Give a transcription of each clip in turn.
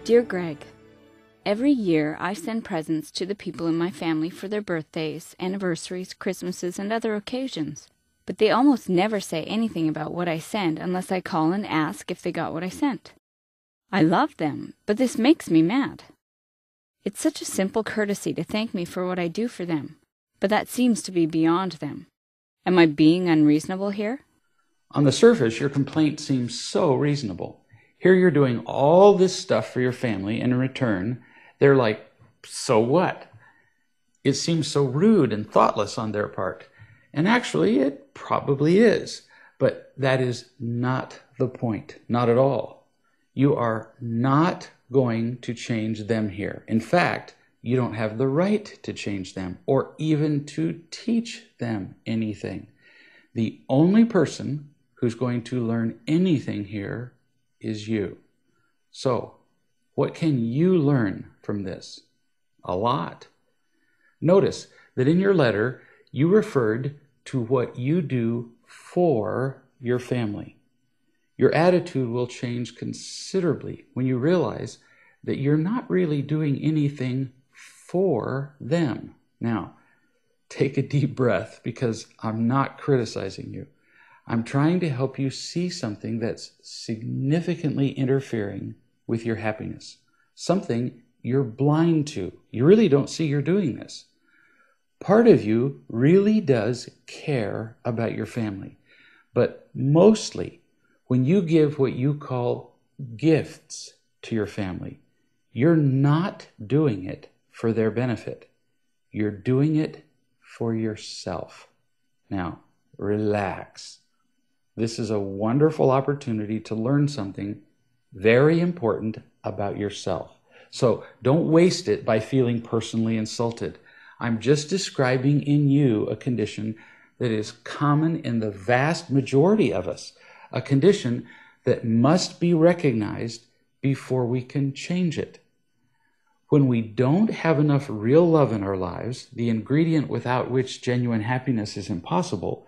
Dear Greg, every year I send presents to the people in my family for their birthdays, anniversaries, Christmases, and other occasions. But they almost never say anything about what I send unless I call and ask if they got what I sent. I love them, but this makes me mad. It's such a simple courtesy to thank me for what I do for them, but that seems to be beyond them. Am I being unreasonable here? On the surface, your complaint seems so reasonable. Here you're doing all this stuff for your family, and in return, they're like, so what? It seems so rude and thoughtless on their part. And actually, it probably is. But that is not the point. Not at all. You are not going to change them here. In fact, you don't have the right to change them or even to teach them anything. The only person who's going to learn anything here is you. So, what can you learn from this? A lot. Notice that in your letter, you referred to what you do for your family. Your attitude will change considerably when you realize that you're not really doing anything for them. Now, take a deep breath because I'm not criticizing you. I'm trying to help you see something that's significantly interfering with your happiness, something you're blind to. You really don't see you're doing this. Part of you really does care about your family, but mostly when you give what you call gifts to your family, you're not doing it for their benefit. You're doing it for yourself. Now, relax. This is a wonderful opportunity to learn something very important about yourself. So don't waste it by feeling personally insulted. I'm just describing in you a condition that is common in the vast majority of us, a condition that must be recognized before we can change it. When we don't have enough real love in our lives, the ingredient without which genuine happiness is impossible,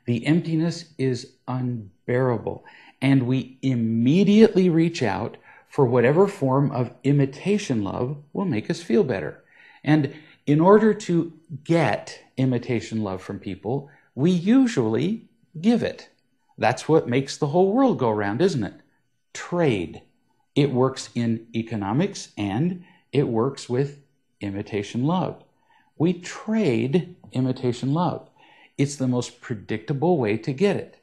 the emptiness is unbearable, and we immediately reach out for whatever form of imitation love will make us feel better. And in order to get imitation love from people, we usually give it. That's what makes the whole world go round, isn't it? Trade. It works in economics and it works with imitation love. We trade imitation love. It's the most predictable way to get it.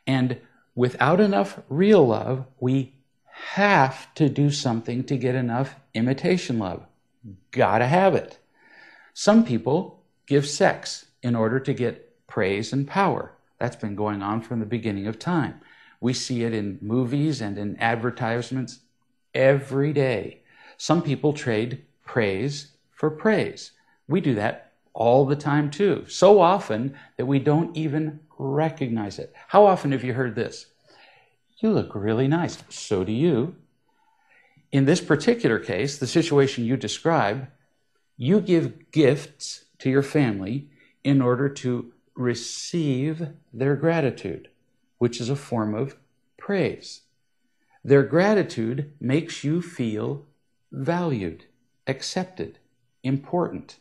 And without enough real love, we have to do something to get enough imitation love. Gotta have it. Some people give sex in order to get praise and power. That's been going on from the beginning of time. We see it in movies and in advertisements every day. Some people trade praise for praise. We do that all the time too, so often that we don't even recognize it. How often have you heard this? You look really nice. So do you. In this particular case, the situation you describe, you give gifts to your family in order to receive their gratitude, which is a form of praise. Their gratitude makes you feel valued, accepted, important.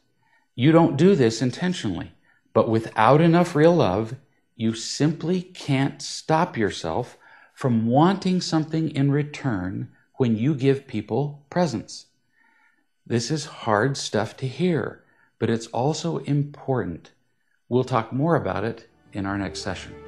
You don't do this intentionally, but without enough real love, you simply can't stop yourself from wanting something in return when you give people presents. This is hard stuff to hear, but it's also important. We'll talk more about it in our next session.